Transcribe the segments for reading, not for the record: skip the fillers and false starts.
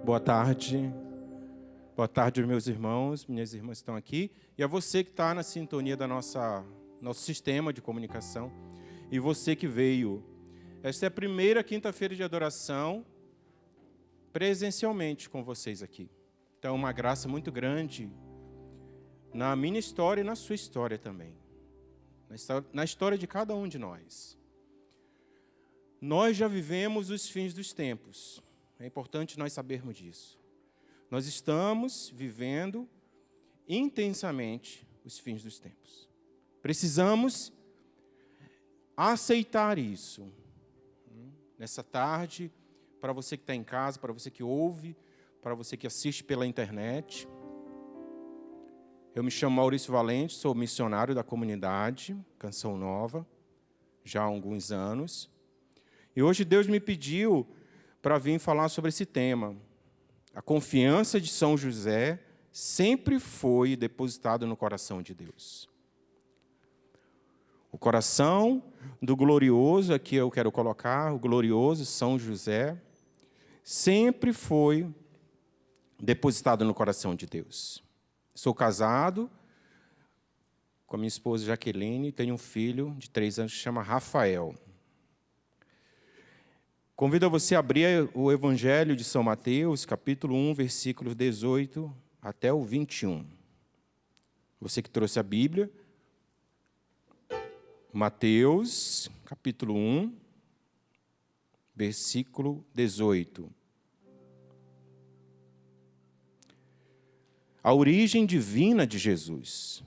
Boa tarde. Boa tarde, meus irmãos. Minhas irmãs estão aqui. E a você que está na sintonia da nosso sistema de comunicação. E você que veio. Esta é a primeira quinta-feira de adoração presencialmente com vocês aqui. Então, uma graça muito grande na minha história e na sua história também. Na história de cada um de nós. Nós já vivemos os fins dos tempos. É importante nós sabermos disso. Nós estamos vivendo intensamente os fins dos tempos. Precisamos aceitar isso. Nessa tarde, para você que está em casa, para você que ouve, para você que assiste pela internet. Eu me chamo Maurício Valente, sou missionário da comunidade Canção Nova, já há alguns anos. E hoje Deus me pediu para vir falar sobre esse tema. A confiança de São José sempre foi depositada no coração de Deus. O coração do glorioso, aqui eu quero colocar, o glorioso São José, sempre foi depositado no coração de Deus. Sou casado com a minha esposa Jaqueline, tenho um filho de 3 anos que se chama Rafael. Convido você a abrir o Evangelho de São Mateus, capítulo 1, versículos 18 até o 21. Você que trouxe a Bíblia, Mateus, capítulo 1, versículo 18. A origem divina de Jesus.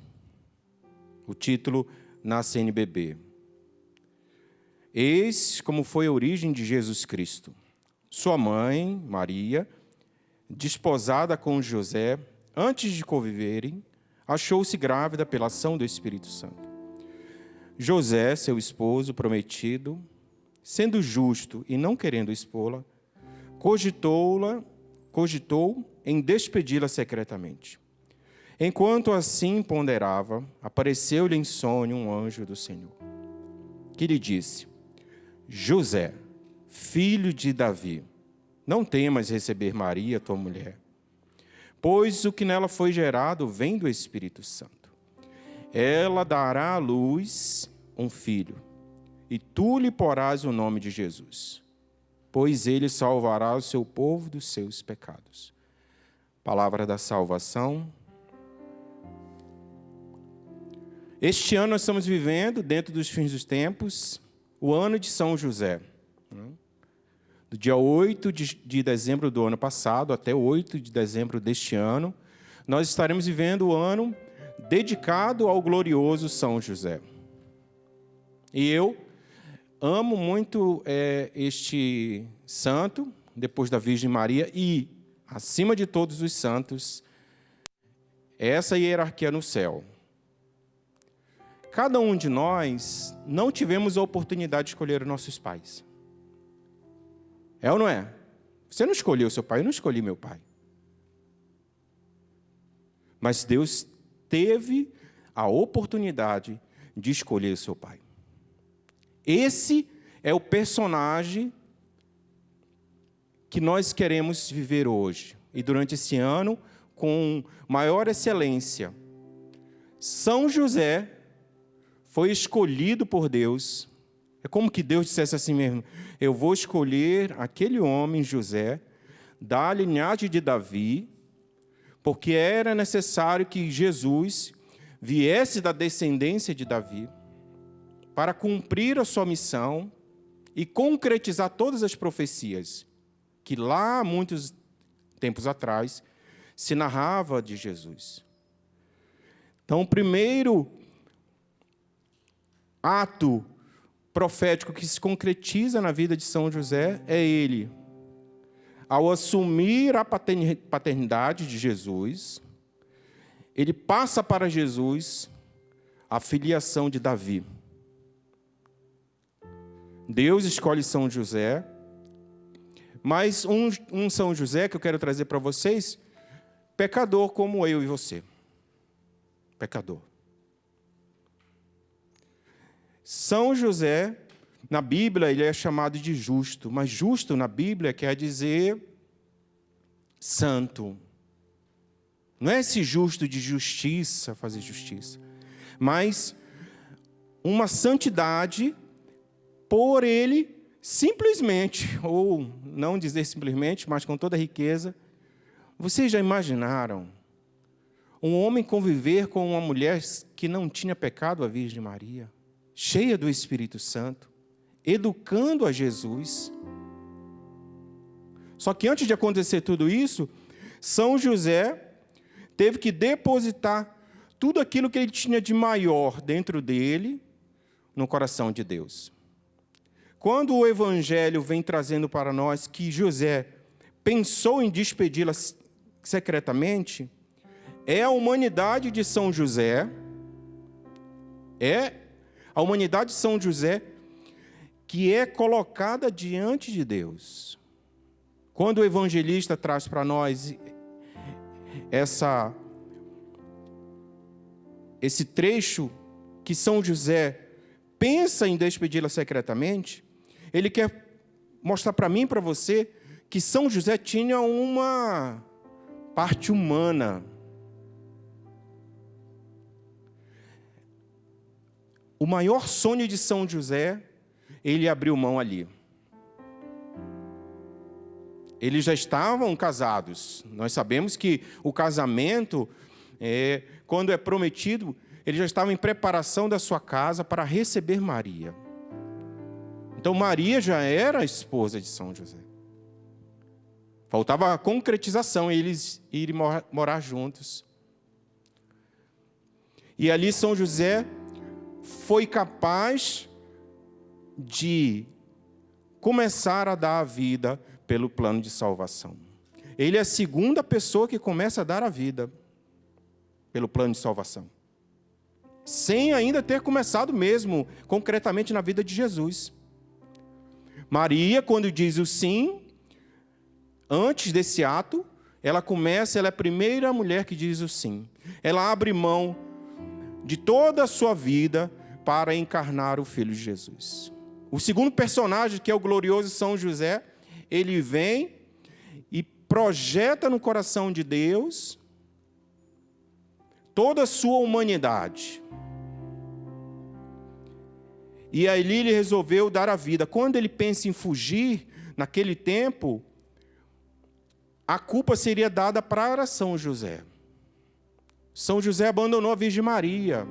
O título na CNBB. Eis como foi a origem de Jesus Cristo. Sua mãe, Maria, desposada com José, antes de conviverem, achou-se grávida pela ação do Espírito Santo. José, seu esposo prometido, sendo justo e não querendo expô-la, cogitou em despedi-la secretamente. Enquanto assim ponderava, apareceu-lhe em sonho um anjo do Senhor, que lhe disse: José, filho de Davi, não temas receber Maria, tua mulher, pois o que nela foi gerado vem do Espírito Santo. Ela dará à luz um filho, e tu lhe porás o nome de Jesus, pois ele salvará o seu povo dos seus pecados. Palavra da salvação. Este ano nós estamos vivendo, dentro dos fins dos tempos, o ano de São José. Do dia 8 de dezembro do ano passado até 8 de dezembro deste ano, nós estaremos vivendo o ano dedicado ao glorioso São José. E eu amo muito este santo, depois da Virgem Maria, e, acima de todos os santos, essa hierarquia no céu. Cada um de nós não tivemos a oportunidade de escolher os nossos pais. É ou não é? Você não escolheu seu pai, eu não escolhi meu pai. Mas Deus teve a oportunidade de escolher seu pai. Esse é o personagem que nós queremos viver hoje. E durante esse ano, com maior excelência. São José foi escolhido por Deus. É como que Deus dissesse assim mesmo: eu vou escolher aquele homem, José, da linhagem de Davi, porque era necessário que Jesus viesse da descendência de Davi, para cumprir a sua missão e concretizar todas as profecias que lá, muitos tempos atrás, se narrava de Jesus. Então, o primeiro ato profético que se concretiza na vida de São José é ele, ao assumir a paternidade de Jesus, ele passa para Jesus a filiação de Davi. Deus escolhe São José, mas um São José que eu quero trazer para vocês, pecador como eu e você. Pecador. São José, na Bíblia, ele é chamado de justo, mas justo na Bíblia quer dizer santo. Não é esse justo de justiça, fazer justiça, mas uma santidade por ele simplesmente, ou não dizer simplesmente, mas com toda a riqueza. Vocês já imaginaram um homem conviver com uma mulher que não tinha pecado, a Virgem Maria, cheia do Espírito Santo, educando a Jesus? Só que antes de acontecer tudo isso, São José teve que depositar tudo aquilo que ele tinha de maior dentro dele no coração de Deus. Quando o Evangelho vem trazendo para nós que José pensou em despedi-la secretamente, é a humanidade de São José, que é colocada diante de Deus. Quando o evangelista traz para nós esse trecho que São José pensa em despedi-la secretamente, ele quer mostrar para mim e para você que São José tinha uma parte humana. O maior sonho de São José, ele abriu mão ali. Eles já estavam casados. Nós sabemos que o casamento, quando é prometido, ele já estava em preparação da sua casa para receber Maria. Então Maria já era a esposa de São José. Faltava a concretização, eles irem morar juntos. E ali São José foi capaz de começar a dar a vida pelo plano de salvação. Ele é a segunda pessoa que começa a dar a vida pelo plano de salvação, sem ainda ter começado mesmo, concretamente, na vida de Jesus. Maria, quando diz o sim, antes desse ato, ela é a primeira mulher que diz o sim. Ela abre mão de toda a sua vida para encarnar o Filho de Jesus. O segundo personagem, que é o glorioso São José, ele vem e projeta no coração de Deus toda a sua humanidade. E ali ele resolveu dar a vida. Quando ele pensa em fugir, naquele tempo, a culpa seria dada para São José. São José abandonou a Virgem Maria.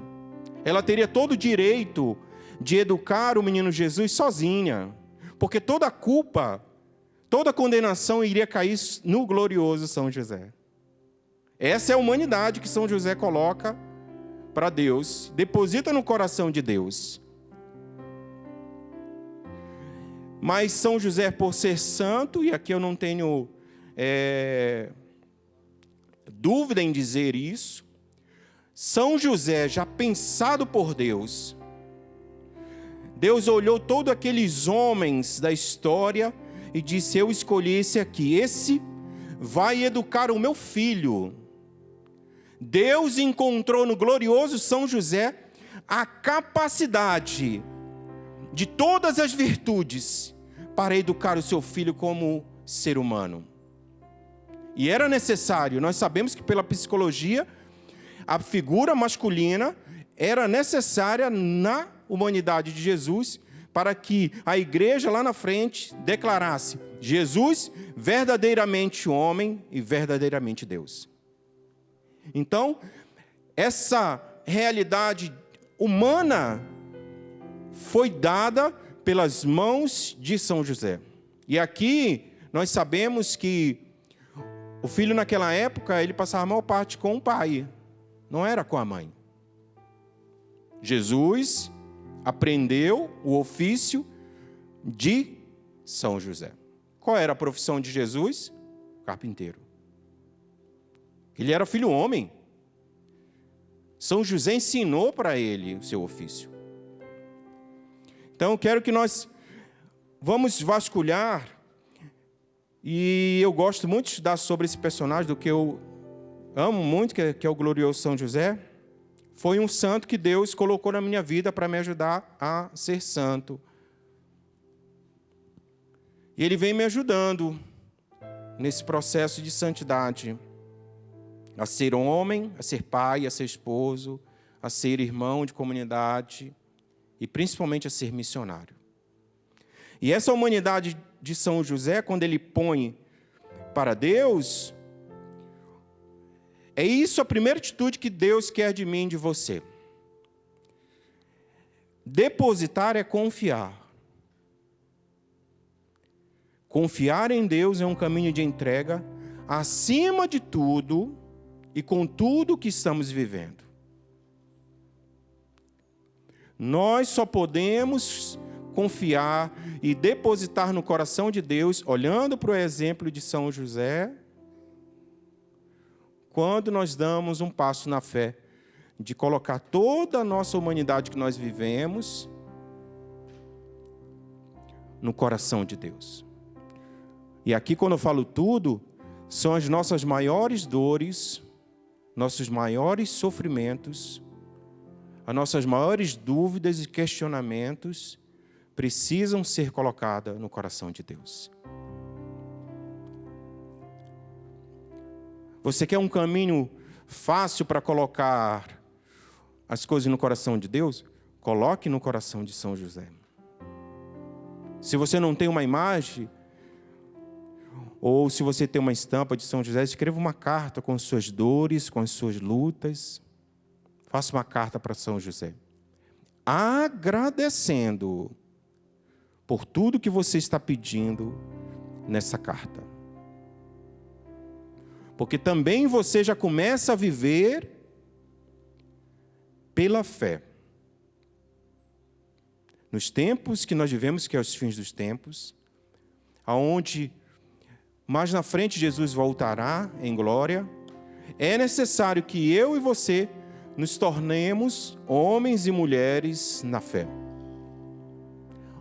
Ela teria todo o direito de educar o menino Jesus sozinha, porque toda a culpa, toda a condenação iria cair no glorioso São José. Essa é a humanidade que São José coloca para Deus, deposita no coração de Deus. Mas São José, por ser santo, e aqui eu não tenho dúvida em dizer isso, São José, já pensado por Deus, Deus olhou todos aqueles homens da história e disse: eu escolhi esse aqui, esse vai educar o meu filho. Deus encontrou no glorioso São José a capacidade de todas as virtudes para educar o seu filho como ser humano. E era necessário, nós sabemos que pela psicologia, a figura masculina era necessária na humanidade de Jesus, para que a igreja lá na frente declarasse: Jesus verdadeiramente homem e verdadeiramente Deus. Então, essa realidade humana foi dada pelas mãos de São José. E aqui nós sabemos que o filho naquela época, ele passava a maior parte com o pai, não era com a mãe. Jesus aprendeu o ofício de São José. Qual era a profissão de Jesus? Carpinteiro. Ele era filho homem. São José ensinou para ele o seu ofício. Então, eu quero que nós vamos vasculhar, e eu gosto muito de estudar sobre esse personagem, do que eu amo muito, que é o glorioso São José. Foi um santo que Deus colocou na minha vida para me ajudar a ser santo. E ele vem me ajudando nesse processo de santidade, a ser homem, a ser pai, a ser esposo, a ser irmão de comunidade e principalmente a ser missionário. E essa humanidade de São José, quando ele põe para Deus, é isso a primeira atitude que Deus quer de mim e de você. Depositar é confiar. Confiar em Deus é um caminho de entrega acima de tudo e com tudo que estamos vivendo. Nós só podemos confiar e depositar no coração de Deus, olhando para o exemplo de São José, quando nós damos um passo na fé de colocar toda a nossa humanidade que nós vivemos no coração de Deus. E aqui, quando eu falo tudo, são as nossas maiores dores, nossos maiores sofrimentos, as nossas maiores dúvidas e questionamentos precisam ser colocadas no coração de Deus. Você quer um caminho fácil para colocar as coisas no coração de Deus? Coloque no coração de São José. Se você não tem uma imagem, ou se você tem uma estampa de São José, escreva uma carta com as suas dores, com as suas lutas. Faça uma carta para São José, agradecendo por tudo que você está pedindo nessa carta. Porque também você já começa a viver pela fé. Nos tempos que nós vivemos, que é os fins dos tempos, aonde mais na frente Jesus voltará em glória, é necessário que eu e você nos tornemos homens e mulheres na fé.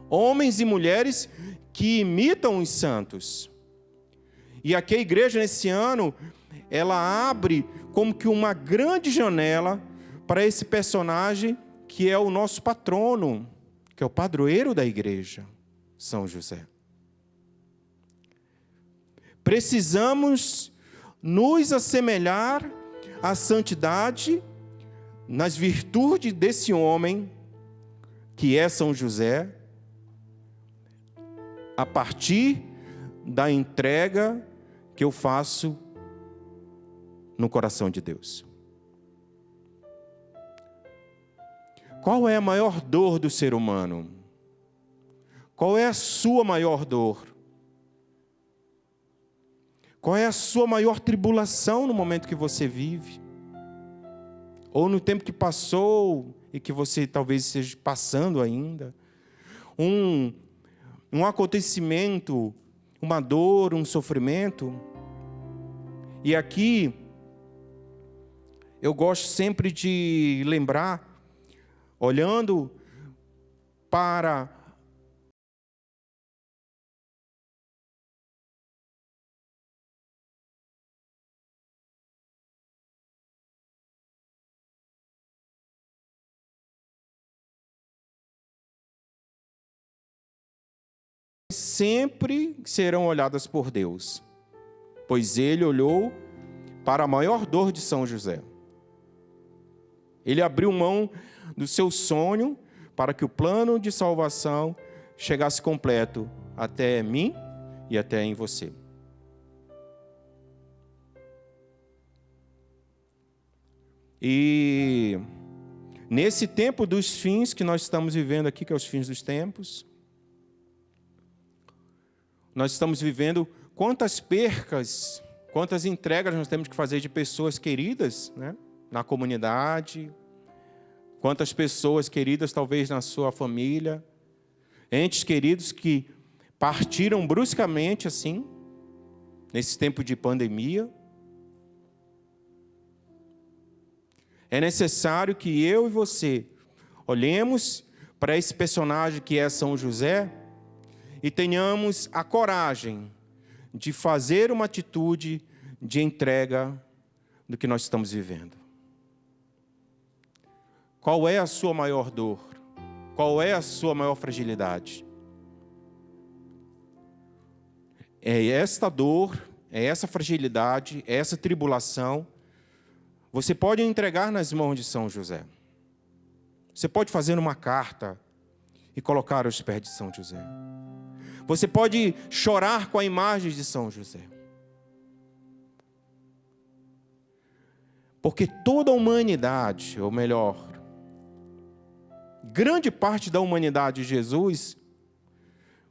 Homens e mulheres que imitam os santos. E aqui a igreja, nesse ano, ela abre como que uma grande janela para esse personagem que é o nosso patrono, que é o padroeiro da igreja, São José. Precisamos nos assemelhar à santidade nas virtudes desse homem, que é São José, a partir da entrega que eu faço no coração de Deus. Qual é a maior dor do ser humano? Qual é a sua maior dor? Qual é a sua maior tribulação no momento que você vive? Ou no tempo que passou e que você talvez esteja passando ainda? Um acontecimento, uma dor, um sofrimento. E aqui, eu gosto sempre de lembrar, olhando para sempre serão olhadas por Deus, pois Ele olhou para a maior dor de São José. Ele abriu mão do seu sonho para que o plano de salvação chegasse completo até mim e até em você. E nesse tempo dos fins que nós estamos vivendo aqui, que é os fins dos tempos, nós estamos vivendo quantas percas, quantas entregas nós temos que fazer de pessoas queridas, né, na comunidade, quantas pessoas queridas talvez na sua família, entes queridos que partiram bruscamente assim, nesse tempo de pandemia. É necessário que eu e você olhemos para esse personagem que é São José e tenhamos a coragem de fazer uma atitude de entrega do que nós estamos vivendo. Qual é a sua maior dor? Qual é a sua maior fragilidade? É esta dor, é essa fragilidade, é essa tribulação, você pode entregar nas mãos de São José. Você pode fazer uma carta e colocar aos pés de São José. Você pode chorar com a imagem de São José. Porque toda a humanidade, ou melhor, grande parte da humanidade de Jesus,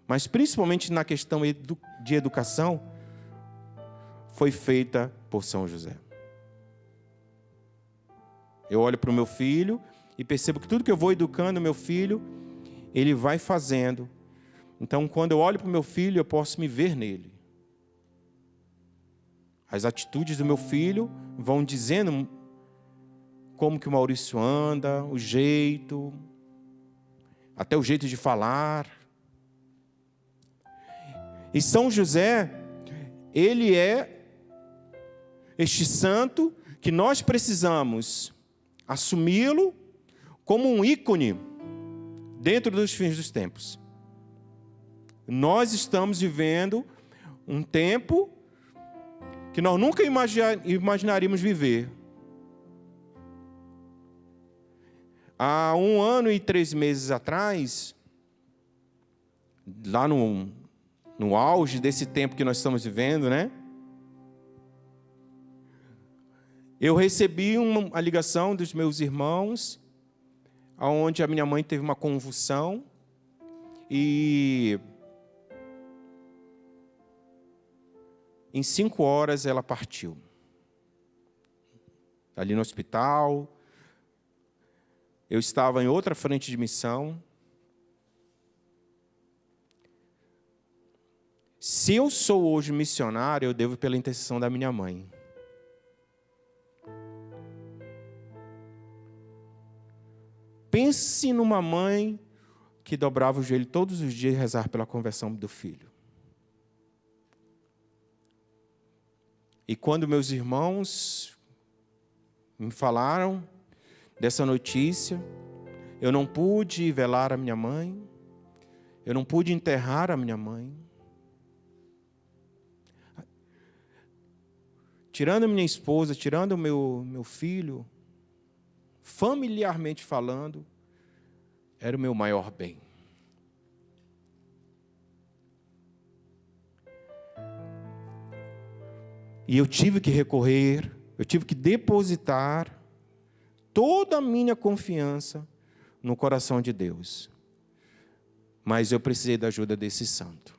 mas principalmente na questão de educação, foi feita por São José. Eu olho para o meu filho e percebo que tudo que eu vou educando meu filho, ele vai fazendo. Então, quando eu olho para o meu filho, eu posso me ver nele. As atitudes do meu filho vão dizendo como que o Maurício anda, o jeito, até o jeito de falar. E São José, ele é este santo que nós precisamos assumi-lo como um ícone dentro dos fins dos tempos. Nós estamos vivendo um tempo que nós nunca imaginaríamos viver. Há 1 ano e 3 meses atrás, lá no auge desse tempo que nós estamos vivendo, né? Eu recebi a ligação dos meus irmãos, onde a minha mãe teve uma convulsão e em 5 horas ela partiu. Ali no hospital, eu estava em outra frente de missão. Se eu sou hoje missionário, eu devo pela intercessão da minha mãe. Pense numa mãe que dobrava o joelho todos os dias e rezar pela conversão do filho. E quando meus irmãos me falaram dessa notícia, eu não pude velar a minha mãe, eu não pude enterrar a minha mãe. Tirando a minha esposa, tirando o meu filho, familiarmente falando, era o meu maior bem. E eu tive que recorrer, eu tive que depositar toda a minha confiança no coração de Deus. Mas eu precisei da ajuda desse santo.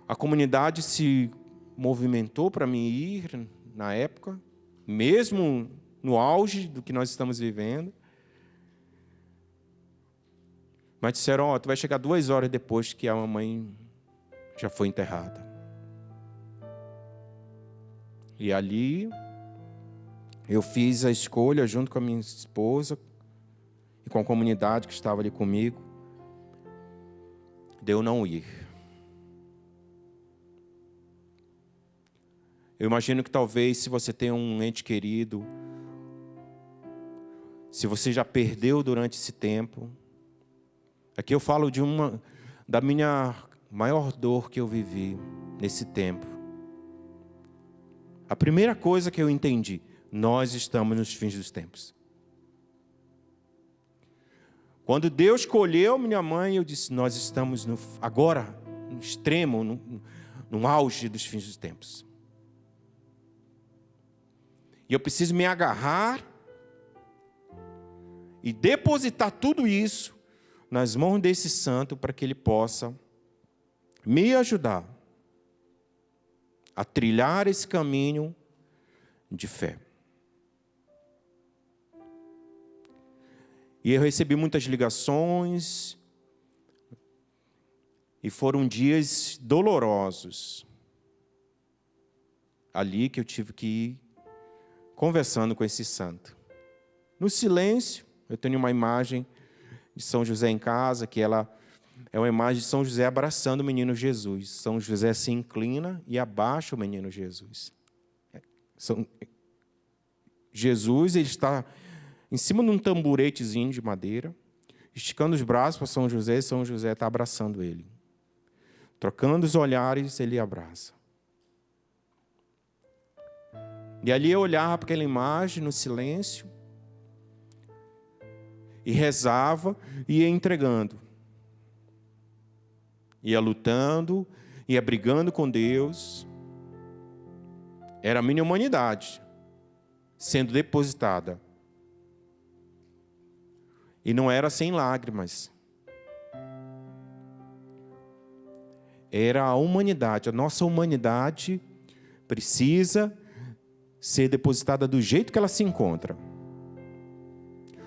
A comunidade se movimentou para mim ir na época, mesmo no auge do que nós estamos vivendo. Mas disseram, tu vai chegar 2 horas depois que a mamãe já foi enterrada. E ali eu fiz a escolha junto com a minha esposa e com a comunidade que estava ali comigo, de eu não ir. Eu imagino que talvez se você tem um ente querido, se você já perdeu durante esse tempo, aqui eu falo da minha maior dor que eu vivi nesse tempo. A primeira coisa que eu entendi, nós estamos nos fins dos tempos. Quando Deus escolheu minha mãe, eu disse, nós estamos agora no extremo, no auge dos fins dos tempos. E eu preciso me agarrar e depositar tudo isso nas mãos desse santo para que ele possa me ajudar a trilhar esse caminho de fé. E eu recebi muitas ligações e foram dias dolorosos. Ali que eu tive que ir conversando com esse santo. No silêncio, eu tenho uma imagem de São José em casa, que ela é uma imagem de São José abraçando o menino Jesus. São José se inclina e abaixa o menino Jesus. Jesus, ele está em cima de um tamburetezinho de madeira, esticando os braços para São José, e São José está abraçando ele. Trocando os olhares, ele abraça. E ali eu olhava para aquela imagem no silêncio, e rezava, e ia entregando. Ia lutando, ia brigando com Deus. Era a minha humanidade sendo depositada. E não era sem lágrimas. Era a humanidade. A nossa humanidade precisa ser depositada do jeito que ela se encontra.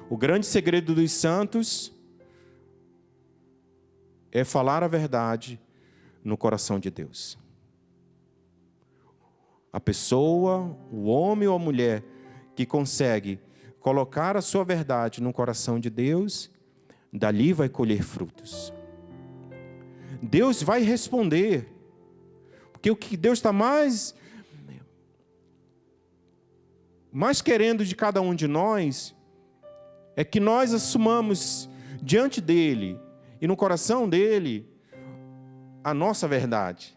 O grande segredo dos santos é falar a verdade no coração de Deus. A pessoa, o homem ou a mulher que consegue colocar a sua verdade no coração de Deus, dali vai colher frutos. Deus vai responder, porque o que Deus está mais querendo de cada um de nós é que nós assumamos diante dele e no coração dele a nossa verdade.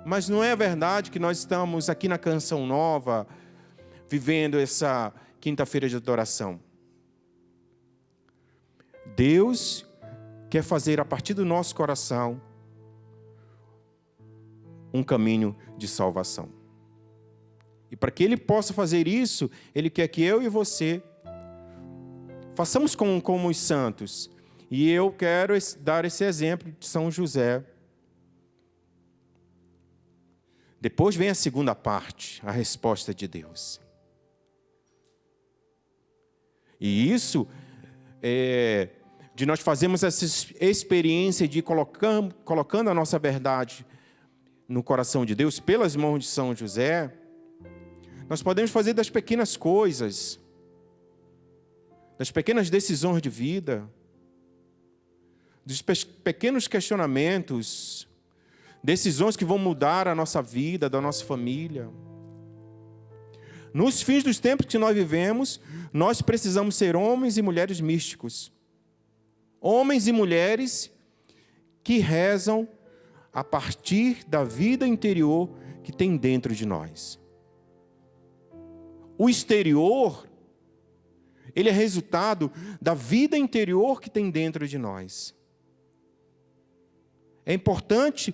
Mas não é a verdade que nós estamos aqui na Canção Nova vivendo essa quinta-feira de adoração. Deus quer fazer a partir do nosso coração um caminho de salvação. E para que Ele possa fazer isso, Ele quer que eu e você façamos como os santos. E eu quero dar esse exemplo de São José. Depois vem a segunda parte, a resposta de Deus. E isso de nós fazermos essa experiência de ir colocando a nossa verdade no coração de Deus, pelas mãos de São José, nós podemos fazer das pequenas coisas, das pequenas decisões de vida, dos pequenos questionamentos, decisões que vão mudar a nossa vida, da nossa família. Nos fins dos tempos que nós vivemos, nós precisamos ser homens e mulheres místicos. Homens e mulheres que rezam a partir da vida interior que tem dentro de nós. O exterior, ele é resultado da vida interior que tem dentro de nós. É importante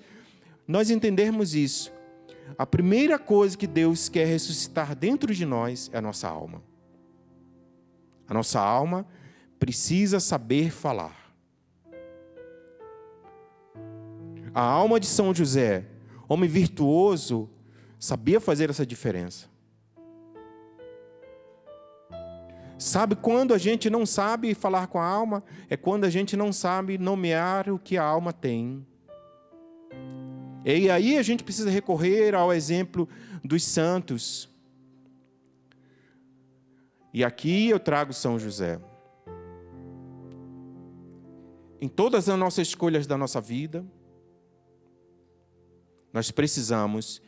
nós entendermos isso. A primeira coisa que Deus quer ressuscitar dentro de nós é a nossa alma. A nossa alma precisa saber falar. A alma de São José, homem virtuoso, sabia fazer essa diferença. Sabe quando a gente não sabe falar com a alma? É quando a gente não sabe nomear o que a alma tem. E aí a gente precisa recorrer ao exemplo dos santos. E aqui eu trago São José. Em todas as nossas escolhas da nossa vida, nós precisamos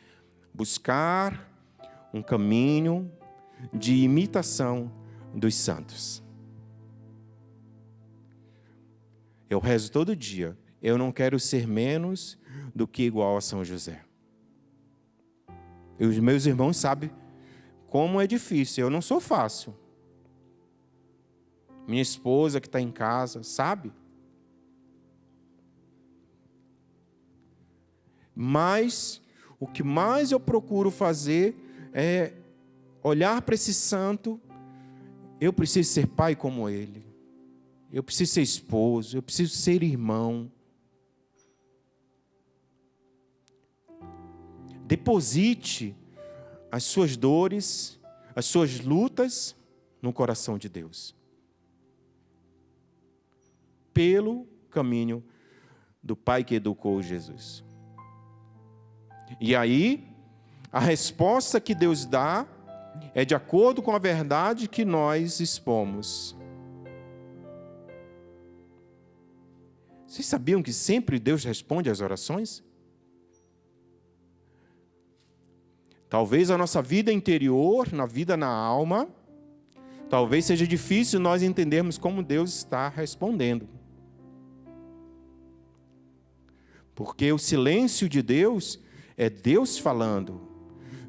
buscar um caminho de imitação dos santos. Eu rezo todo dia. Eu não quero ser menos do que igual a São José. E os meus irmãos sabem como é difícil. Eu não sou fácil. Minha esposa que está em casa sabe. Mas o que mais eu procuro fazer é olhar para esse santo. Eu preciso ser pai como ele. Eu preciso ser esposo. Eu preciso ser irmão. Deposite as suas dores, as suas lutas no coração de Deus. Pelo caminho do Pai que educou Jesus. E aí, a resposta que Deus dá é de acordo com a verdade que nós expomos. Vocês sabiam que sempre Deus responde às orações? Talvez a nossa vida interior, na vida na alma, talvez seja difícil nós entendermos como Deus está respondendo. Porque o silêncio de Deus é Deus falando.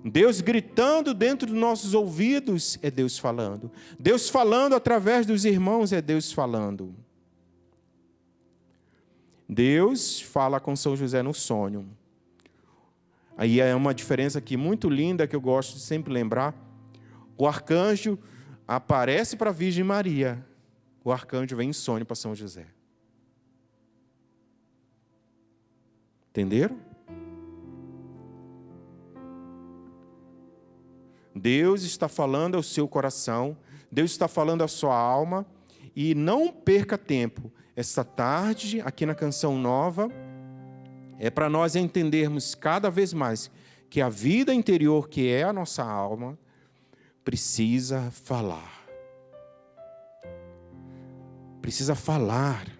Deus gritando dentro dos nossos ouvidos é Deus falando. Deus falando através dos irmãos é Deus falando. Deus fala com São José no sonho. Aí é uma diferença aqui muito linda que eu gosto de sempre lembrar. O arcanjo aparece para a Virgem Maria. O arcanjo vem em sonho para São José. Entenderam? Deus está falando ao seu coração, Deus está falando à sua alma, e não perca tempo. Esta tarde, aqui na Canção Nova, é para nós entendermos cada vez mais que a vida interior, que é a nossa alma, precisa falar. Precisa falar.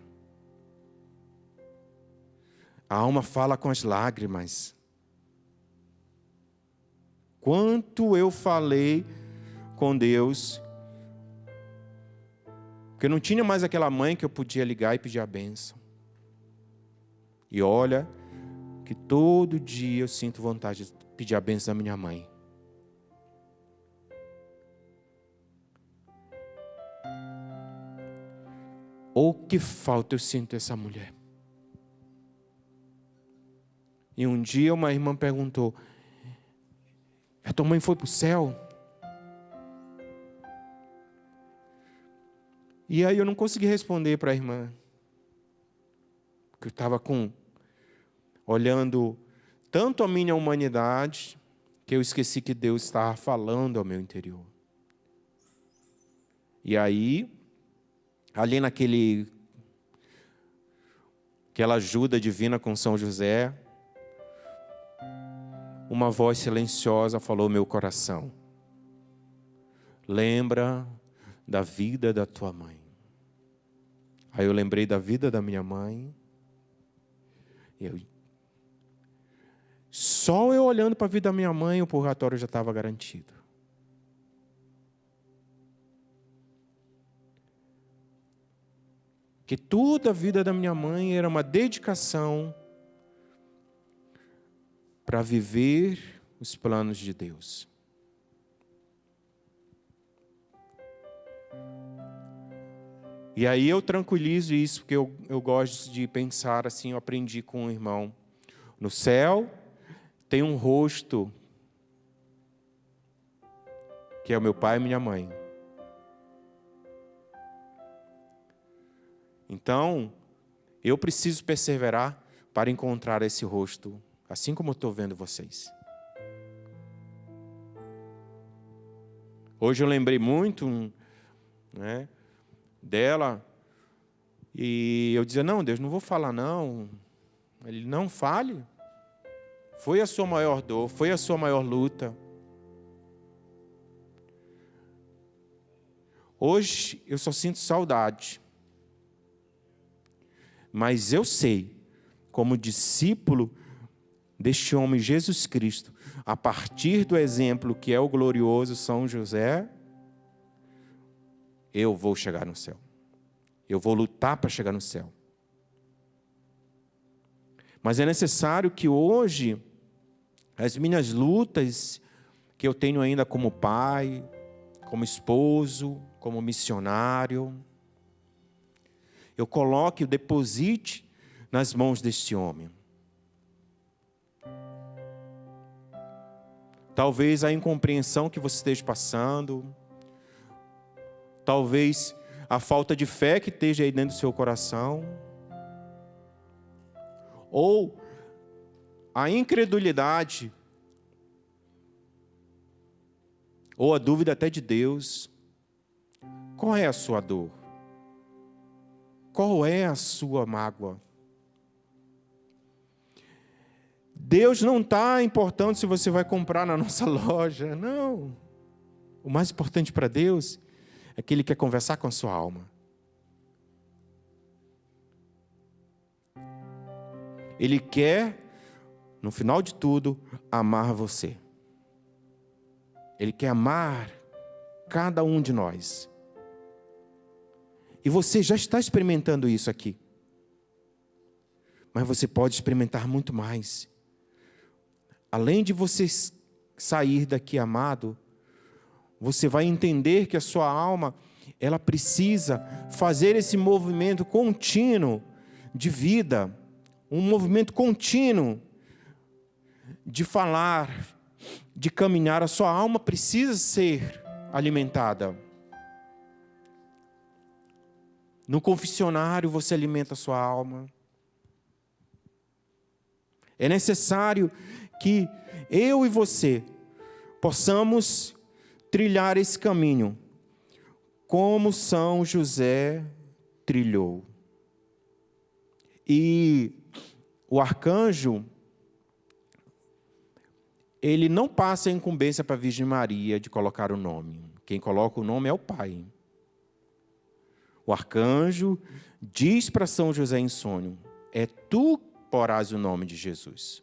A alma fala com as lágrimas. Quanto eu falei com Deus, porque não tinha mais aquela mãe que eu podia ligar e pedir a bênção. E olha que todo dia eu sinto vontade de pedir a bênção da minha mãe. Ou que falta eu sinto essa mulher. E um dia uma irmã perguntou: a tua mãe foi para o céu? E aí eu não consegui responder para a irmã. Porque eu estava olhando tanto a minha humanidade, que eu esqueci que Deus estava falando ao meu interior. E aí, ali aquela ajuda divina com São José, uma voz silenciosa falou ao meu coração: lembra da vida da tua mãe. Aí eu lembrei da vida da minha mãe. Só eu olhando para a vida da minha mãe, o purgatório já estava garantido. Que toda a vida da minha mãe era uma dedicação para viver os planos de Deus. E aí eu tranquilizo isso, porque eu gosto de pensar assim, eu aprendi com um irmão. No céu tem um rosto, que é o meu pai e minha mãe. Então, eu preciso perseverar para encontrar esse rosto, assim como eu estou vendo vocês. Hoje eu lembrei muito, dela, e eu dizia: não, Deus, não vou falar não. Ele: não fale. Foi a sua maior dor, foi a sua maior luta. Hoje eu só sinto saudade. Mas eu sei, como discípulo deste homem Jesus Cristo, a partir do exemplo que é o glorioso São José, eu vou chegar no céu. Eu vou lutar para chegar no céu. Mas é necessário que hoje, as minhas lutas que eu tenho ainda como pai, como esposo, como missionário, eu coloque, eu deposite nas mãos deste homem. Talvez a incompreensão que você esteja passando, talvez a falta de fé que esteja aí dentro do seu coração, ou a incredulidade, ou a dúvida até de Deus. Qual é a sua dor? Qual é a sua mágoa? Deus não está importando se você vai comprar na nossa loja, não. O mais importante para Deus é que Ele quer conversar com a sua alma. Ele quer, no final de tudo, amar você. Ele quer amar cada um de nós. E você já está experimentando isso aqui. Mas você pode experimentar muito mais. Além de você sair daqui amado, você vai entender que a sua alma, ela precisa fazer esse movimento contínuo de vida, um movimento contínuo de falar, de caminhar. A sua alma precisa ser alimentada. No confessionário você alimenta a sua alma. É necessário que eu e você possamos trilhar esse caminho, como São José trilhou. E o arcanjo, ele não passa a incumbência para a Virgem Maria de colocar o nome. Quem coloca o nome é o Pai. O arcanjo diz para São José em sonho: é tu que porás o nome de Jesus.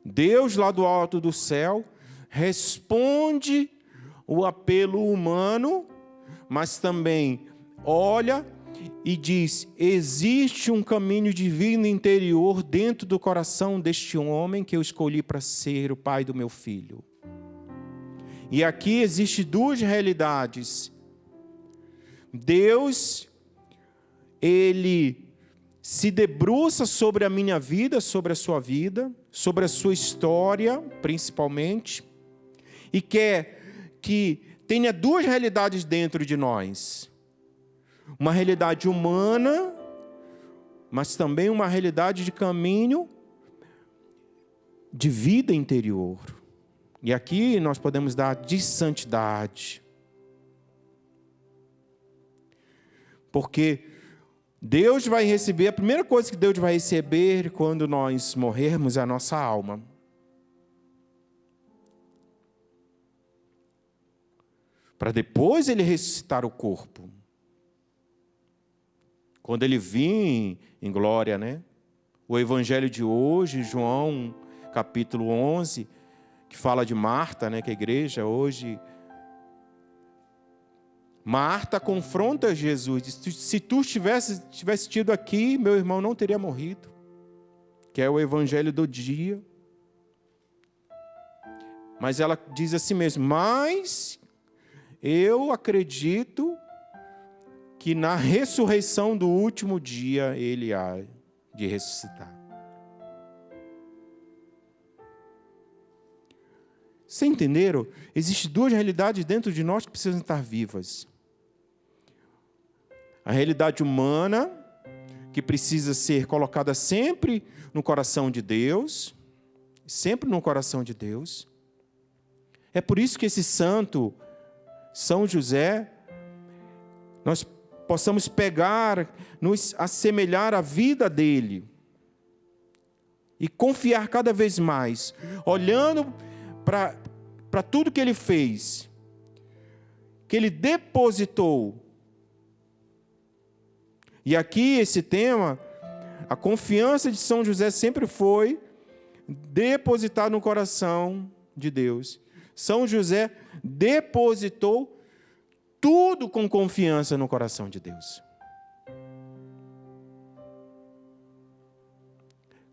Deus, lá do alto do céu, responde o apelo humano, mas também olha e diz: existe um caminho divino interior dentro do coração deste homem que eu escolhi para ser o pai do meu filho. E aqui existem duas realidades. Deus, Ele se debruça sobre a minha vida, sobre a sua vida, sobre a sua história, principalmente, e quer que tenha duas realidades dentro de nós. Uma realidade humana, mas também uma realidade de caminho de vida interior. E aqui nós podemos dar de santidade. Porque Deus vai receber, a primeira coisa que Deus vai receber quando nós morrermos é a nossa alma. Para depois Ele ressuscitar o corpo. Quando Ele vir em glória, né? O Evangelho de hoje, João, capítulo 11, que fala de Marta, né? Que a igreja hoje... Marta confronta Jesus, diz: se tu tivesse tido aqui, meu irmão não teria morrido. Que é o evangelho do dia. Mas ela diz assim mesmo: mas eu acredito que na ressurreição do último dia ele há de ressuscitar. Vocês entenderam? Existem duas realidades dentro de nós que precisam estar vivas. A realidade humana, que precisa ser colocada sempre no coração de Deus, sempre no coração de Deus. É por isso que esse santo, São José, nós possamos pegar, nos assemelhar à vida dele e confiar cada vez mais, olhando para tudo que ele fez, que ele depositou. E aqui esse tema, a confiança de São José sempre foi depositar no coração de Deus. São José depositou tudo com confiança no coração de Deus.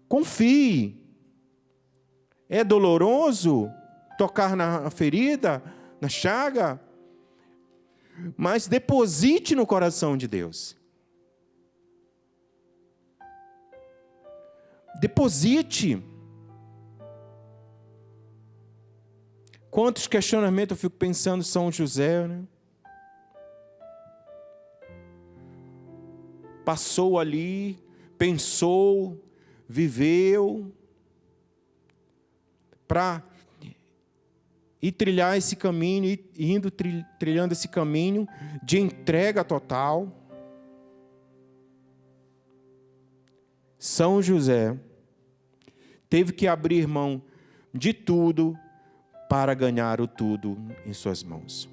Confie. É doloroso tocar na ferida, na chaga, mas deposite no coração de Deus. Deposite. Quantos questionamentos eu fico pensando São José, né? Passou ali, pensou, viveu, para ir trilhar esse caminho, trilhando esse caminho de entrega total. São José teve que abrir mão de tudo para ganhar o tudo em suas mãos.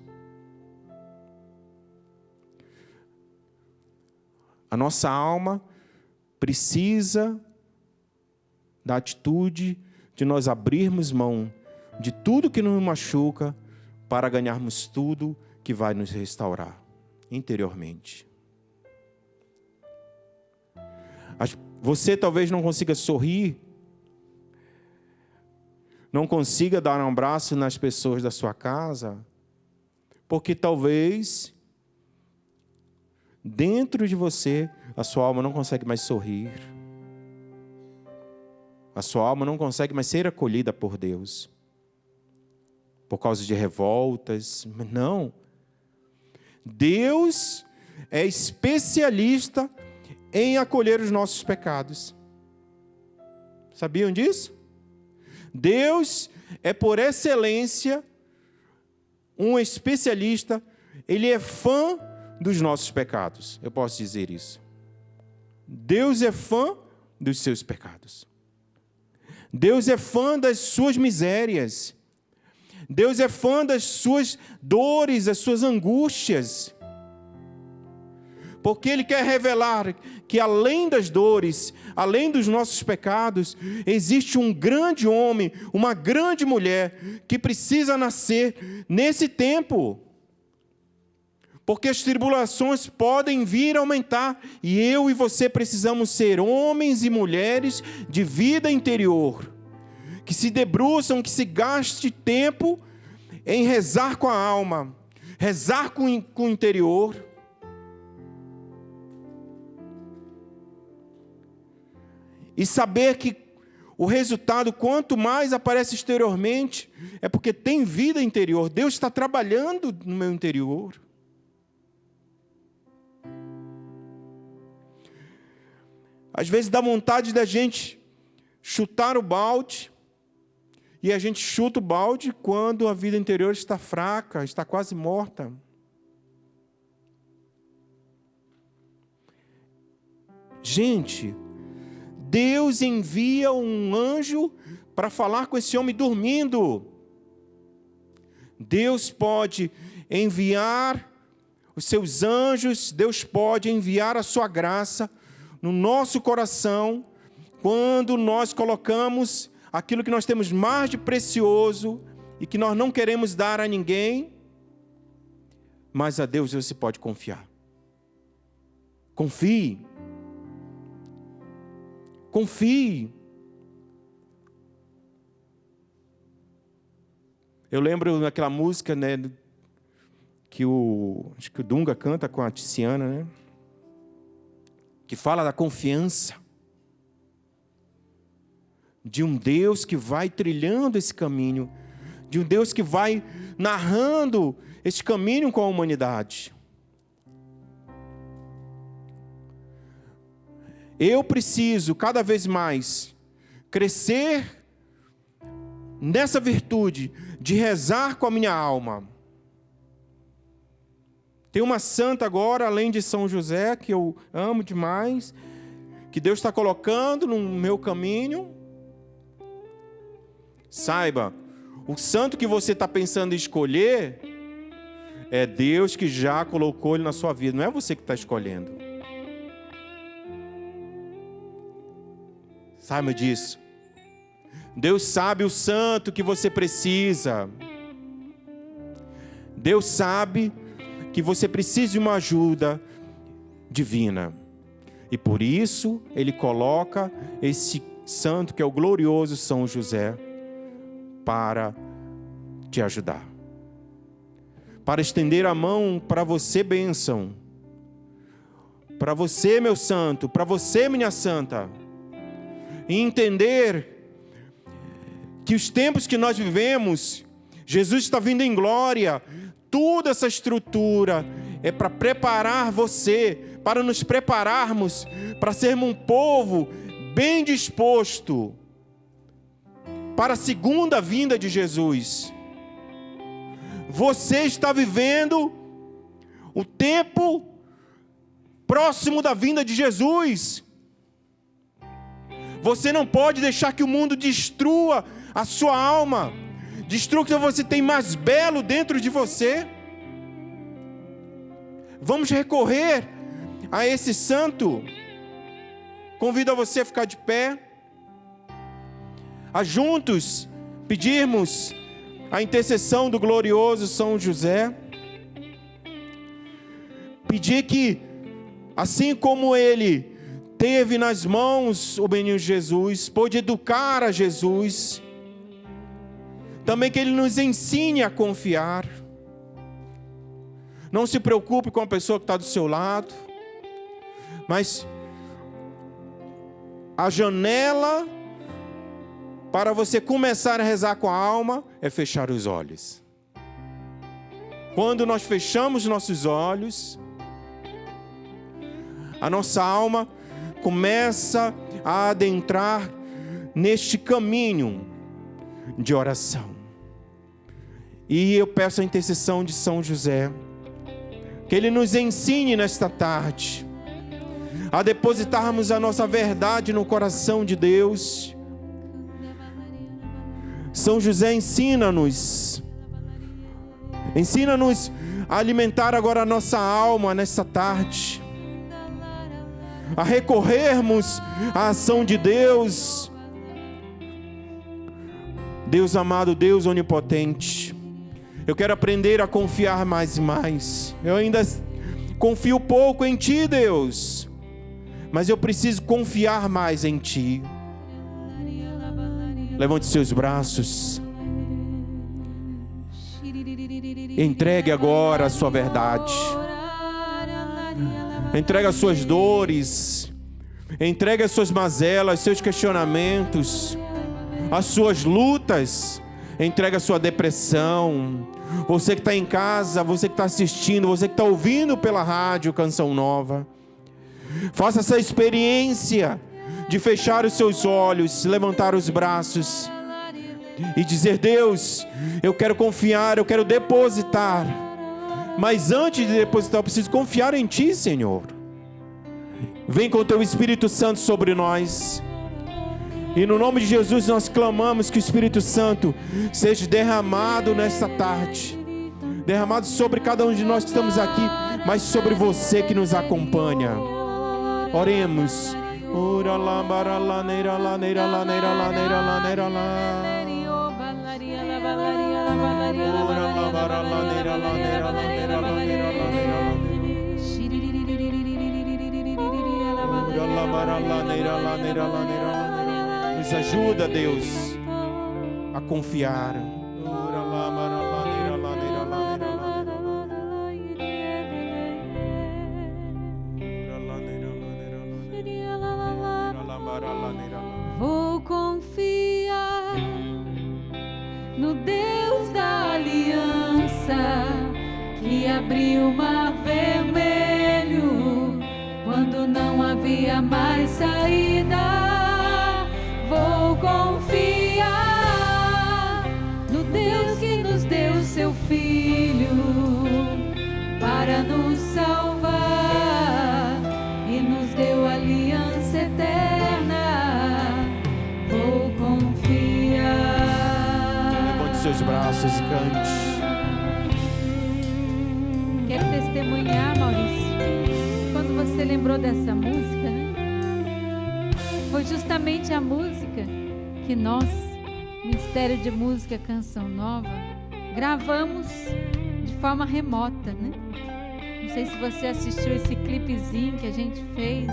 A nossa alma precisa da atitude de nós abrirmos mão de tudo que nos machuca para ganharmos tudo que vai nos restaurar interiormente. Você talvez não consiga sorrir, não consiga dar um abraço nas pessoas da sua casa, porque talvez dentro de você a sua alma não consegue mais sorrir. A sua alma não consegue mais ser acolhida por Deus. Por causa de revoltas. Não. Deus é especialista em acolher os nossos pecados. Sabiam disso? Deus é por excelência um especialista. Ele é fã dos nossos pecados. Eu posso dizer isso. Deus é fã dos seus pecados. Deus é fã das suas misérias. Deus é fã das suas dores, das suas angústias. Porque Ele quer revelar que além das dores, além dos nossos pecados, existe um grande homem, uma grande mulher que precisa nascer nesse tempo. Porque as tribulações podem vir a aumentar e eu e você precisamos ser homens e mulheres de vida interior, que se debruçam, que se gaste tempo em rezar com a alma, rezar com o interior. E saber que o resultado, quanto mais aparece exteriormente, é porque tem vida interior. Deus está trabalhando no meu interior. Às vezes dá vontade da gente chutar o balde, e a gente chuta o balde quando a vida interior está fraca, está quase morta. Gente, Deus envia um anjo para falar com esse homem dormindo. Deus pode enviar os seus anjos, Deus pode enviar a sua graça no nosso coração, quando nós colocamos aquilo que nós temos mais de precioso e que nós não queremos dar a ninguém, mas a Deus você pode confiar. Confie. Confie. Eu lembro daquela música, né, que acho que o Dunga canta com a Tiziana, né? Que fala da confiança de um Deus que vai trilhando esse caminho, de um Deus que vai narrando esse caminho com a humanidade. Eu preciso cada vez mais crescer nessa virtude de rezar com a minha alma. Tem uma santa agora, além de São José, que eu amo demais, que Deus está colocando no meu caminho. Saiba, o santo que você está pensando em escolher, é Deus que já colocou ele na sua vida, não é você que está escolhendo. Saiba disso. Deus sabe o santo que você precisa. Deus sabe que você precisa de uma ajuda divina. E por isso, Ele coloca esse santo, que é o glorioso São José, para te ajudar. Para estender a mão para você, bênção. Para você, meu santo. Para você, minha santa. E entender que os tempos que nós vivemos, Jesus está vindo em glória. Toda essa estrutura é para preparar você, para nos prepararmos, para sermos um povo bem disposto para a segunda vinda de Jesus. Você está vivendo o tempo próximo da vinda de Jesus. Você não pode deixar que o mundo destrua a sua alma, destrua o que você tem mais belo dentro de você. Vamos recorrer a esse santo. Convido a você a ficar de pé, a juntos pedirmos a intercessão do glorioso São José. Pedir que, assim como ele teve nas mãos o menino Jesus, pôde educar a Jesus. Também que Ele nos ensine a confiar. Não se preocupe com a pessoa que está do seu lado, mas a janela para você começar a rezar com a alma é fechar os olhos. Quando nós fechamos nossos olhos, a nossa alma começa a adentrar neste caminho de oração. E eu peço a intercessão de São José, que ele nos ensine nesta tarde a depositarmos a nossa verdade no coração de Deus. São José, ensina-nos a alimentar agora a nossa alma nesta tarde, a recorrermos à ação de Deus. Deus amado, Deus onipotente, eu quero aprender a confiar mais e mais. Eu ainda confio pouco em Ti, Deus, mas eu preciso confiar mais em Ti. Levante seus braços. Entregue agora a sua verdade. Entregue as suas dores. Entregue as suas mazelas, seus questionamentos, as suas lutas. Entregue a sua depressão. Você que está em casa, você que está assistindo, você que está ouvindo pela rádio Canção Nova, faça essa experiência de fechar os seus olhos, levantar os braços e dizer: Deus, eu quero confiar, eu quero depositar, mas antes de depositar eu preciso confiar em Ti, Senhor. Vem com o Teu Espírito Santo sobre nós, e no nome de Jesus nós clamamos que o Espírito Santo seja derramado nesta tarde, derramado sobre cada um de nós que estamos aqui, mas sobre você que nos acompanha. Oremos. Ora lá, bara lá, neira lá, neira lá, neira lá, neira lá, neira lá. Ora lá, bara lá, neira lá, neira lá, neira lá, neira lá, neira lá. Ora lá, bara lá, neira lá, neira lá, neira lá. Nos ajuda, Deus, a confiar. Ora lá, bara lá, neira lá, neira lá, neira lá. Vou confiar no Deus da aliança, que abriu o mar vermelho quando não havia mais saída. Vou confiar no Deus que nos deu seu Filho para nos salvar e nos deu aliança eterna. Vou confiar. Levante seus braços e cante. Quero testemunhar, Maurício, quando você lembrou dessa música, né? Foi justamente a música que nós, Ministério de Música Canção Nova, gravamos de forma remota, né? Não sei se você assistiu esse clipezinho que a gente fez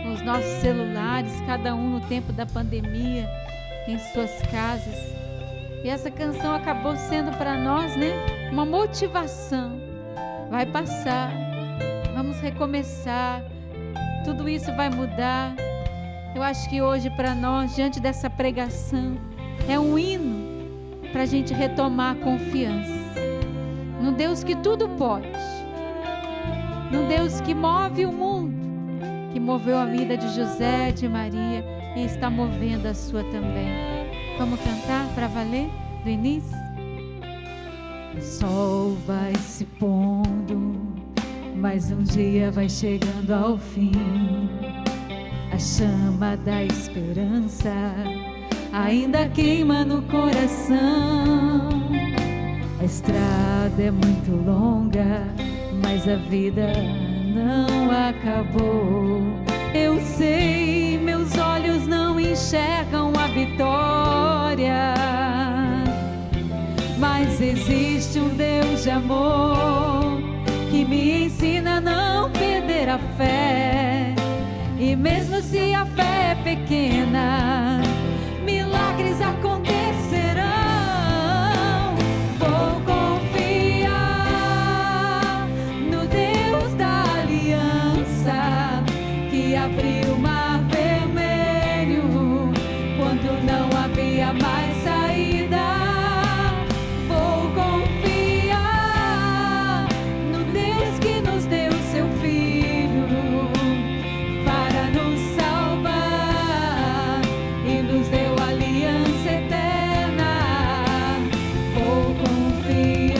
com os nossos celulares, cada um no tempo da pandemia, em suas casas. E essa canção acabou sendo para nós, né, uma motivação. Vai passar, vamos recomeçar, tudo isso vai mudar. Eu acho que hoje para nós, diante dessa pregação, é um hino para a gente retomar a confiança no Deus que tudo pode, no Deus que move o mundo, que moveu a vida de José, de Maria, e está movendo a sua também. Vamos cantar para valer, do início? O sol vai se pondo, mas um dia vai chegando ao fim. A chama da esperança ainda queima no coração. A estrada é muito longa, mas a vida não acabou. Eu sei, meus olhos não enxergam a vitória, mas existe um Deus de amor que me ensina a não perder a fé. E E mesmo se a fé é pequena, milagres acontecerão. Vou confiar no Deus da aliança, que abriu o mar vermelho quando não havia mais saída. Vou confiar no Deus que nos deu seu Filho para nos salvar e nos deu aliança eterna. Vou confiar.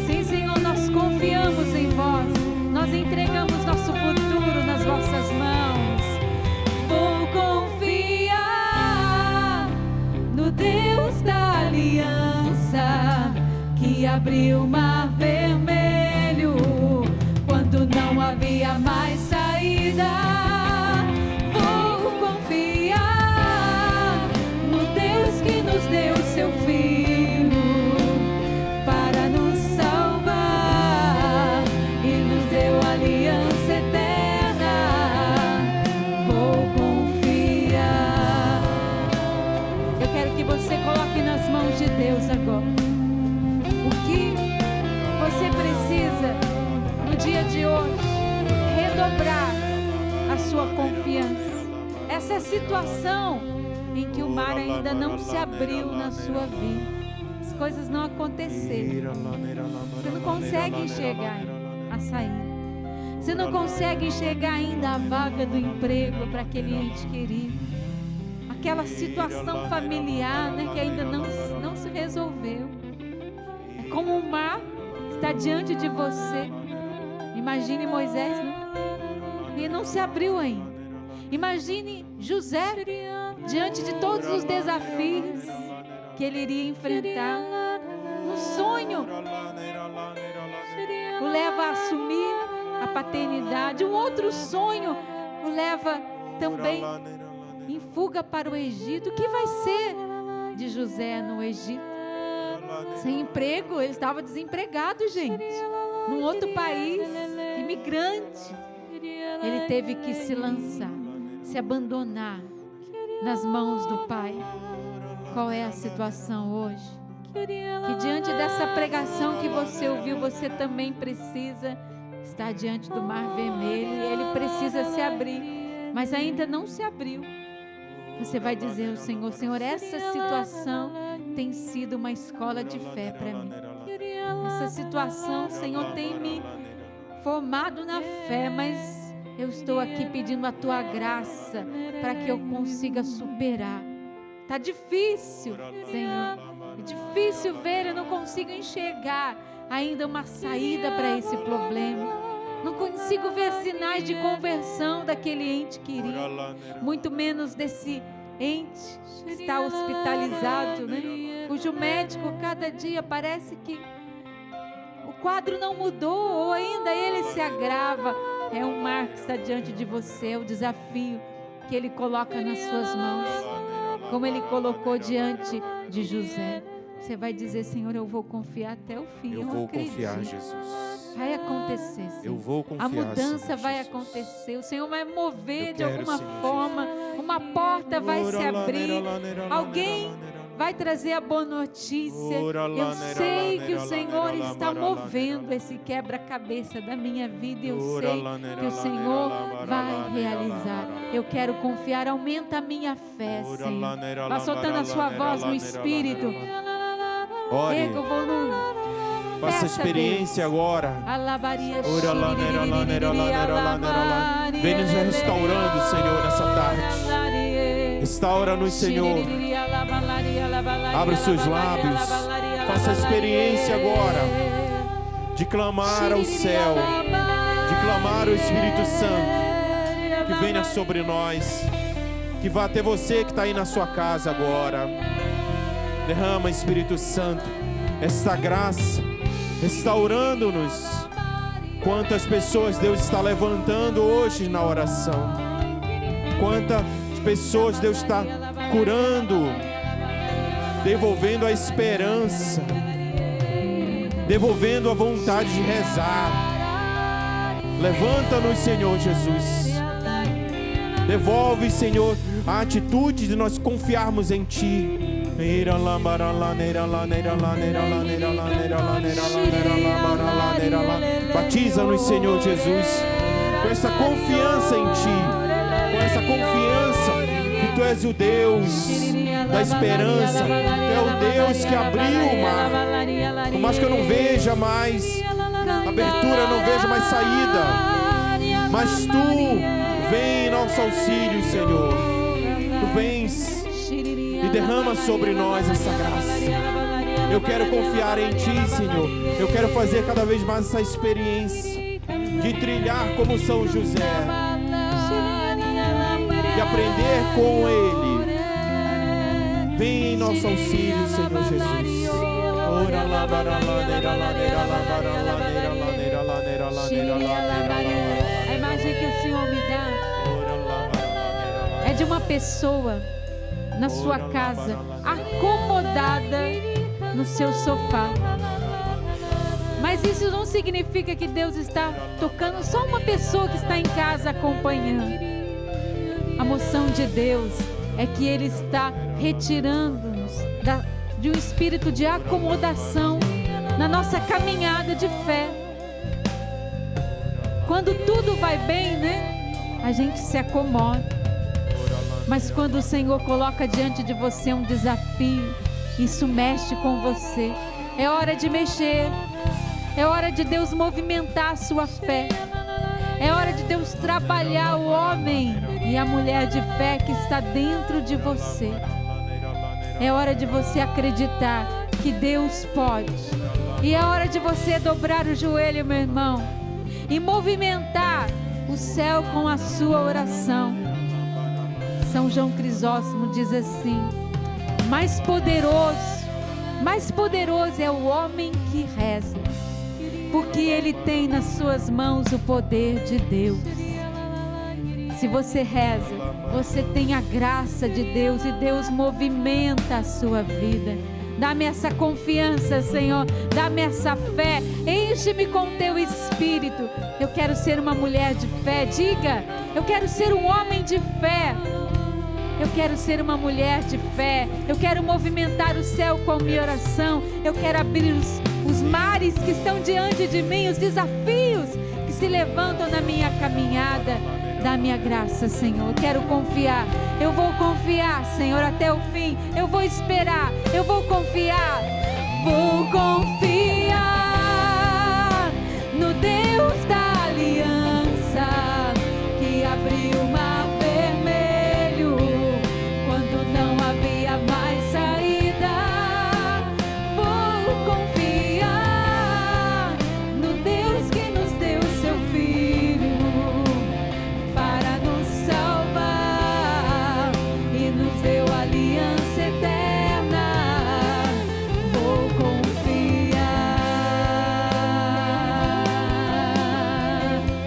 Sim, Senhor, nós confiamos em vós. Nós entregamos nosso futuro nas vossas mãos. Vou confiar no Deus da aliança, que abriu o mar vermelho quando não havia mais saída. Vou confiar no Deus que nos deu seu Filho para nos salvar e nos deu aliança eterna. Vou confiar. Eu quero que você coloque nas mãos de Deus agora o que você precisa no dia de hoje, redobrar a sua confiança. Essa é a situação em que o mar ainda não se abriu na sua vida. As coisas não aconteceram. Você não consegue enxergar a saída. Você não consegue enxergar ainda a vaga do emprego para aquele ente querido. Aquela situação familiar, né, que ainda não se resolveu. É como um mar que está diante de você. Imagine Moisés, né? E não se abriu ainda. Imagine José diante de todos os desafios que ele iria enfrentar. Um sonho o leva a assumir a paternidade. Um outro sonho o leva também em fuga para o Egito. O que vai ser de José no Egito? Sem emprego, ele estava desempregado, gente. Num outro país, imigrante. Ele teve que se lançar, se abandonar nas mãos do Pai. Qual é a situação hoje? Que diante dessa pregação que você ouviu, você também precisa estar diante do mar vermelho. E ele precisa se abrir, mas ainda não se abriu. Você vai dizer ao Senhor: Senhor, essa situação tem sido uma escola de fé para mim. Essa situação, Senhor, tem me formado na fé, mas eu estou aqui pedindo a Tua graça para que eu consiga superar. Está difícil, Senhor. É difícil ver, eu não consigo enxergar ainda uma saída para esse problema. Não consigo ver sinais de conversão daquele ente querido, muito menos desse ente que está hospitalizado, né? Cujo médico cada dia parece que o quadro não mudou, ou ainda ele se agrava. É um mar que está diante de você, é o desafio que ele coloca nas suas mãos, como ele colocou diante de José. Você vai dizer: Senhor, eu vou confiar até o fim. Eu vou confiar, Jesus. Vai acontecer, Senhor. Eu vou confiar, a mudança Senhor, vai Jesus. acontecer. O Senhor vai mover Eu de quero, alguma Senhor, forma. Uma porta vai se abrir. Alguém vai trazer a boa notícia. Eu sei que o Senhor está movendo esse quebra-cabeça da minha vida. Eu sei que o Senhor vai realizar. Eu quero confiar. Aumenta a minha fé, Senhor. Vá soltando a sua voz no Espírito. Ore. Erga o volume. Faça experiência agora. Vem nos restaurando, Senhor, nessa tarde. Restaura-nos, Senhor. Abra os seus lábios. Faça a experiência agora de clamar ao céu, de clamar ao Espírito Santo que venha sobre nós, que vá até você que está aí na sua casa agora. Derrama, Espírito Santo, esta graça, restaurando-nos. Quantas pessoas Deus está levantando hoje na oração. Quantas pessoas Deus está curando, devolvendo a esperança. devolvendo a vontade de rezar. Levanta-nos, Senhor Jesus. Devolve, Senhor, a atitude de nós confiarmos em Ti. Batiza-nos, Senhor Jesus, com essa confiança em Ti, com essa confiança que Tu és o Deus da esperança, Tu é o Deus que abriu o mar. Por mais que eu não veja mais abertura, não veja mais saída, mas Tu vem em nosso auxílio, Senhor. Tu vens e derrama sobre nós essa graça. Eu quero confiar em Ti, Senhor. Eu quero fazer cada vez mais essa experiência de trilhar como São José, de aprender com Ele. Vem em nosso auxílio, Senhor Jesus. A imagem que o Senhor me dá é de uma pessoa na sua casa, acomodada no seu sofá. Mas isso não significa que Deus está tocando só uma pessoa que está em casa acompanhando. A moção de Deus é que Ele está retirando-nos de um espírito de acomodação na nossa caminhada de fé. Quando tudo vai bem, né? A gente se acomoda. Mas quando o Senhor coloca diante de você um desafio, isso mexe com você. É hora de mexer. É hora de Deus movimentar a sua fé. É hora de Deus trabalhar o homem e a mulher de fé que está dentro de você. É hora de você acreditar que Deus pode. E é hora de você dobrar o joelho, meu irmão, e movimentar o céu com a sua oração. São João Crisóstomo diz assim: mais poderoso é o homem que reza, porque ele tem nas suas mãos o poder de Deus. Se você reza, você tem a graça de Deus e Deus movimenta a sua vida. Dá-me essa confiança, Senhor, dá-me essa fé, enche-me com teu espírito. Eu quero ser uma mulher de fé. Diga: eu quero ser um homem de fé. Eu quero ser uma mulher de fé. Eu quero movimentar o céu com a minha oração. Eu quero abrir os mares que estão diante de mim, os desafios que se levantam na minha caminhada. Dá minha graça, Senhor. Eu quero confiar. Eu vou confiar, Senhor, até o fim. Eu vou esperar. Eu vou confiar. Vou confiar no Deus da aliança que abriu o mar vermelho quando não havia mais saída. Vou confiar no Deus que nos deu seu Filho para nos salvar e nos deu aliança eterna. Vou confiar.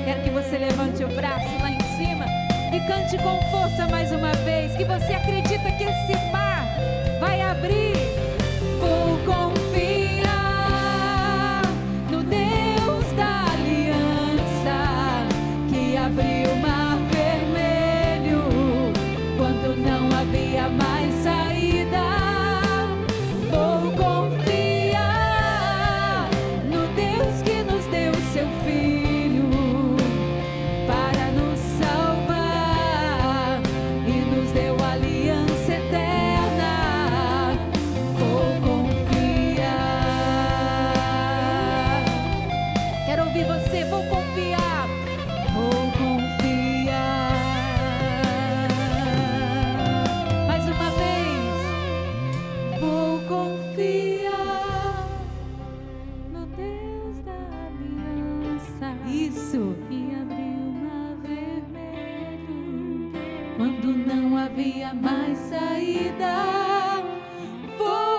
Quero que você levante o braço lá em cima e cante com força mais uma vez, que você acredita que esse mar vai abrir. Vou confiar no Deus da aliança que abriu o mar vermelho quando não havia mais saída. Vou confiar no Deus que nos deu seu Filho para nos salvar e nos deu aliança eterna. Vou confiar. Quero ouvir você. Vou confiar. Vou confiar. Mais uma vez. Vou confiar no Deus da aliança. Isso. Que abriu o mar vermelho quando não havia mais saída. Vou